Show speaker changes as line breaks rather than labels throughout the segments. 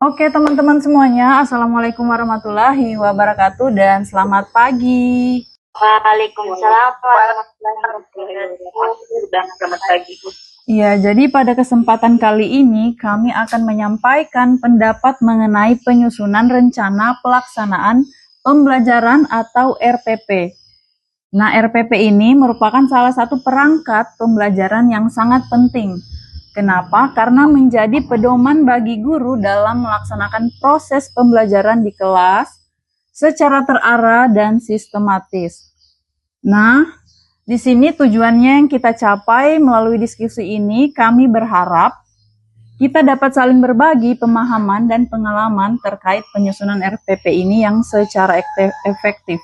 Oke teman-teman semuanya, Assalamualaikum warahmatullahi wabarakatuh dan selamat pagi.
Waalaikumsalam warahmatullahi wabarakatuh. Dan selamat pagi.
Ya, jadi pada kesempatan kali ini kami akan menyampaikan pendapat mengenai penyusunan rencana pelaksanaan pembelajaran atau RPP. Nah, RPP ini merupakan salah satu perangkat pembelajaran yang sangat penting. Kenapa? Karena menjadi pedoman bagi guru dalam melaksanakan proses pembelajaran di kelas secara terarah dan sistematis. Nah, di sini tujuannya yang kita capai melalui diskusi ini, kami berharap kita dapat saling berbagi pemahaman dan pengalaman terkait penyusunan RPP ini yang secara efektif,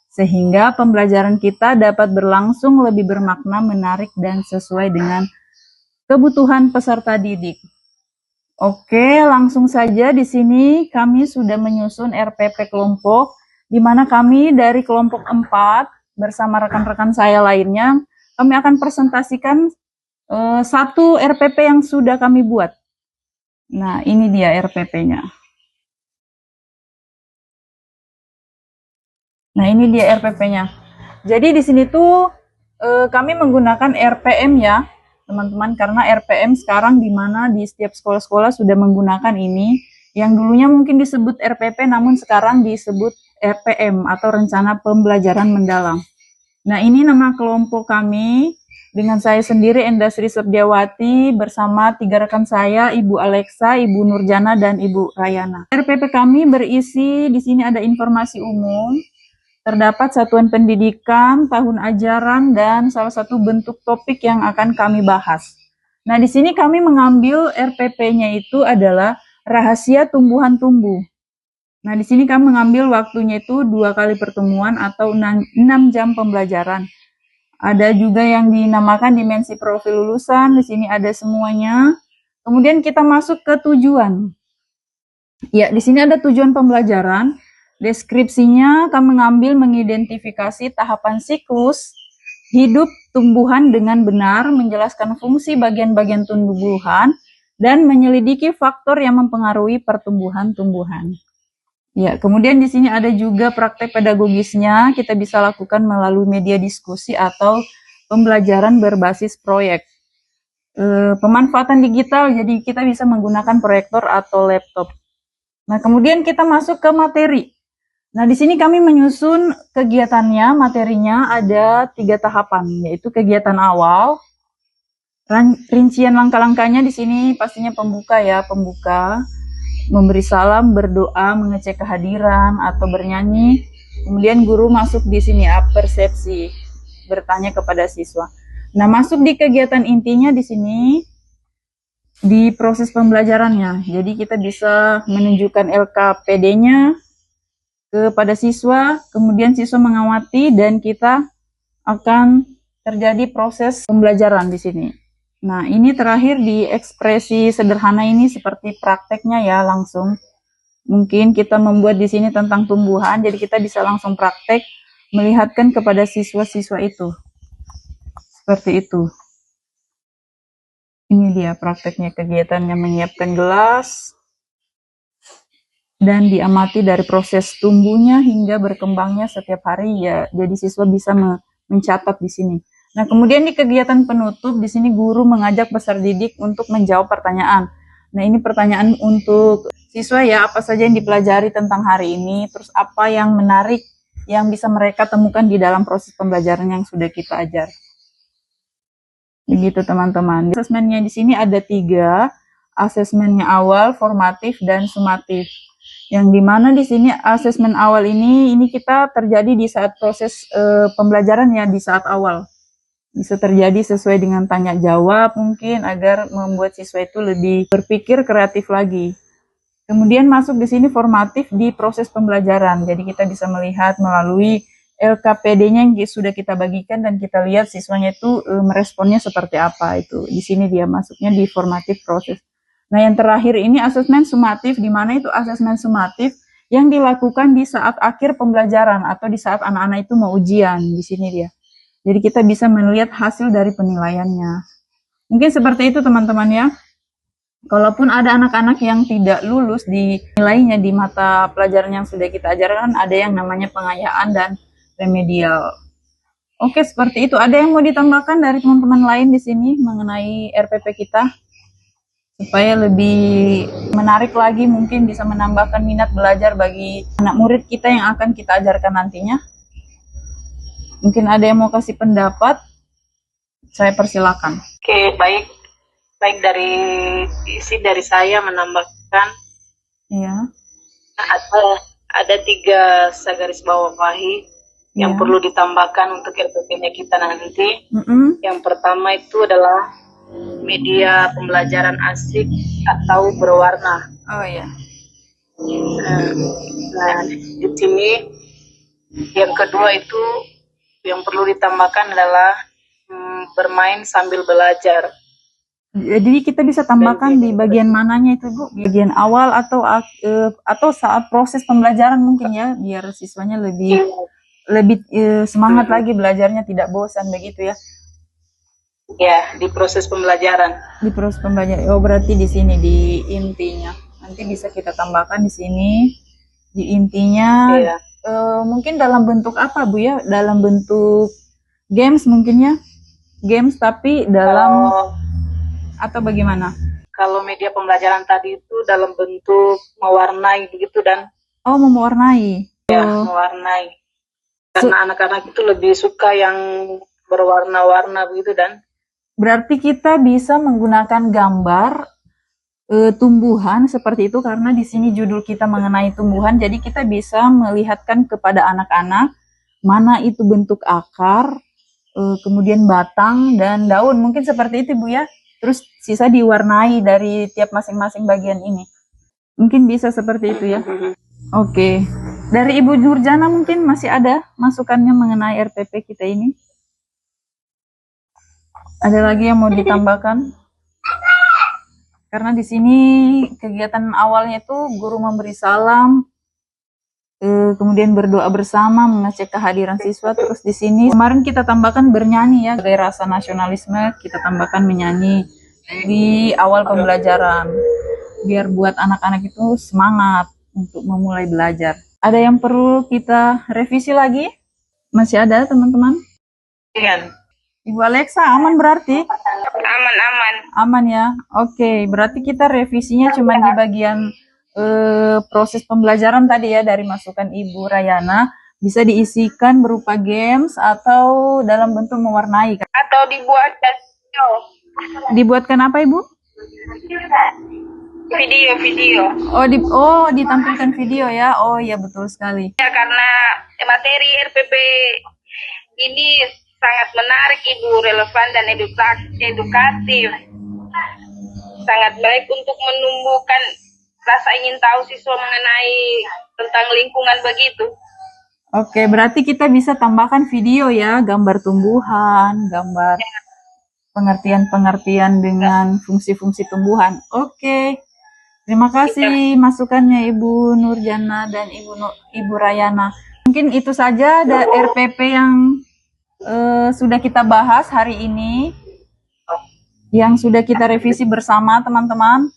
sehingga pembelajaran kita dapat berlangsung lebih bermakna, menarik, dan sesuai dengan kebutuhan peserta didik. Oke, langsung saja di sini kami sudah menyusun RPP kelompok, di mana kami dari kelompok 4 bersama rekan-rekan saya lainnya, kami akan presentasikan satu RPP yang sudah kami buat. Nah, ini dia RPP-nya. Nah, ini dia RPP-nya. Jadi di sini tuh kami menggunakan RPM ya, teman-teman, karena RPM sekarang di mana di setiap sekolah-sekolah sudah menggunakan ini. Yang dulunya mungkin disebut RPP, namun sekarang disebut RPM atau Rencana Pembelajaran Mendalam. Nah, ini nama kelompok kami dengan saya sendiri Endasri Sepdiawati bersama 3 rekan saya, Ibu Alexa, Ibu Nurjana, dan Ibu Rayana. RPP kami berisi di sini ada informasi umum, terdapat satuan pendidikan, tahun ajaran, dan salah satu bentuk topik yang akan kami bahas. Nah, di sini kami mengambil RPP-nya itu adalah rahasia tumbuhan tumbuh. Nah, di sini kami mengambil waktunya itu 2 kali pertemuan atau 6 jam pembelajaran. Ada juga yang dinamakan dimensi profil lulusan, di sini ada semuanya. Kemudian kita masuk ke tujuan. Ya, di sini ada tujuan pembelajaran. Deskripsinya kami mengambil mengidentifikasi tahapan siklus hidup tumbuhan dengan benar, menjelaskan fungsi bagian-bagian tumbuhan, dan menyelidiki faktor yang mempengaruhi pertumbuhan tumbuhan. Ya, kemudian di sini ada juga praktek pedagogisnya, kita bisa lakukan melalui media diskusi atau pembelajaran berbasis proyek. Pemanfaatan digital, jadi kita bisa menggunakan proyektor atau laptop. Nah, kemudian kita masuk ke materi. Nah, di sini kami menyusun kegiatannya, materinya ada 3 tahapan, yaitu kegiatan awal, rincian langkah-langkahnya di sini pastinya pembuka ya, pembuka, memberi salam, berdoa, mengecek kehadiran atau bernyanyi. Kemudian guru masuk di sini persepsi, bertanya kepada siswa. Nah, masuk di kegiatan intinya di sini di proses pembelajarannya. Jadi kita bisa menunjukkan LKPD-nya kepada siswa, kemudian siswa mengamati dan kita akan terjadi proses pembelajaran di sini. Nah, ini terakhir di ekspresi sederhana ini seperti prakteknya ya, langsung. Mungkin kita membuat di sini tentang tumbuhan, jadi kita bisa langsung praktek melihatkan kepada siswa-siswa itu. Seperti itu. Ini dia prakteknya, kegiatannya menyiapkan gelas dan diamati dari proses tumbuhnya hingga berkembangnya setiap hari ya. Jadi siswa bisa mencatat di sini. Nah, kemudian di kegiatan penutup, di sini guru mengajak peserta didik untuk menjawab pertanyaan. Nah, ini pertanyaan untuk siswa ya, apa saja yang dipelajari tentang hari ini, terus apa yang menarik yang bisa mereka temukan di dalam proses pembelajaran yang sudah kita ajar. Begitu teman-teman. Asesmennya di sini ada 3, asesmennya awal, formatif, dan sumatif. Yang dimana di sini asesmen awal ini kita terjadi di saat proses pembelajaran ya, di saat awal. Bisa terjadi sesuai dengan tanya jawab mungkin agar membuat siswa itu lebih berpikir kreatif lagi. Kemudian masuk di sini formatif di proses pembelajaran. Jadi kita bisa melihat melalui LKPD-nya yang sudah kita bagikan dan kita lihat siswanya itu meresponnya seperti apa itu. Di sini dia masuknya di formatif proses. Nah, yang terakhir ini asesmen sumatif, di mana itu asesmen sumatif yang dilakukan di saat akhir pembelajaran atau di saat anak-anak itu mau ujian. Di sini dia. Jadi kita bisa melihat hasil dari penilaiannya. Mungkin seperti itu teman-teman ya. Kalaupun ada anak-anak yang tidak lulus di nilainya di mata pelajaran yang sudah kita ajarkan, ada yang namanya pengayaan dan remedial. Oke, seperti itu. Ada yang mau ditambahkan dari teman-teman lain di sini mengenai RPP kita? Supaya lebih menarik lagi, mungkin bisa menambahkan minat belajar bagi anak murid kita yang akan kita ajarkan nantinya. Mungkin ada yang mau kasih pendapat, saya persilakan.
Oke, baik dari saya menambahkan
Iya.
ada 3 garis bawahi yang
Iya.
perlu ditambahkan untuk RPP-nya kita nanti.
Mm-mm.
Yang pertama itu adalah media pembelajaran asik atau berwarna.
Oh iya.
Nah, di sini yang kedua itu yang perlu ditambahkan adalah bermain sambil belajar.
Jadi kita bisa tambahkan di bagian mananya itu, Bu? Bagian awal atau saat proses pembelajaran mungkin ya, biar siswanya lebih semangat lagi belajarnya, tidak bosan begitu ya.
Ya, di proses pembelajaran.
Di proses pembelajaran. Oh, berarti di sini di intinya. Nanti bisa kita tambahkan di sini di intinya.
Iya.
Mungkin dalam bentuk apa, Bu ya? Dalam bentuk games mungkin ya. Games tapi dalam atau bagaimana?
Kalau media pembelajaran tadi itu dalam bentuk mewarnai begitu dan
mewarnai.
mewarnai. Karena anak-anak itu lebih suka yang berwarna-warna begitu dan
berarti kita bisa menggunakan gambar tumbuhan seperti itu karena di sini judul kita mengenai tumbuhan, jadi kita bisa melihatkan kepada anak-anak mana itu bentuk akar, kemudian batang dan daun, mungkin seperti itu Bu ya. Terus sisa diwarnai dari tiap masing-masing bagian ini. Mungkin bisa seperti itu ya. Oke. Dari Ibu Nurjana mungkin masih ada masukannya mengenai RPP kita ini? Ada lagi yang mau ditambahkan? Karena di sini kegiatan awalnya itu guru memberi salam, kemudian berdoa bersama, mengecek kehadiran siswa. Terus di sini kemarin kita tambahkan bernyanyi ya, sebagai rasa nasionalisme kita tambahkan menyanyi di awal pembelajaran, biar buat anak-anak itu semangat untuk memulai belajar. Ada yang perlu kita revisi lagi? Masih ada teman-teman?
Iya.
Ibu Alexa, aman berarti?
Aman.
Aman ya. Oke, berarti kita revisinya cuma di bagian proses pembelajaran tadi ya, dari masukan Ibu Rayana, bisa diisikan berupa games atau dalam bentuk mewarnai.
Atau dibuatkan video.
Dibuatkan apa Ibu?
Video.
Oh, ditampilkan video ya. Oh iya, betul sekali.
Ya, karena materi RPP ini sangat menarik Ibu, relevan dan edukatif. Sangat baik untuk menumbuhkan rasa ingin tahu siswa mengenai tentang lingkungan begitu.
Oke, berarti kita bisa tambahkan video ya, gambar tumbuhan, gambar pengertian-pengertian dengan fungsi-fungsi tumbuhan. Oke. Terima kasih masukannya Ibu Nurjana dan Ibu Rayana. Mungkin itu saja RPP yang sudah kita bahas hari ini, yang sudah kita revisi bersama teman-teman.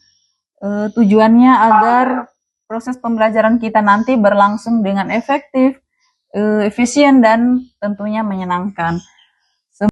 Tujuannya agar proses pembelajaran kita nanti berlangsung dengan efektif, efisien dan tentunya menyenangkan.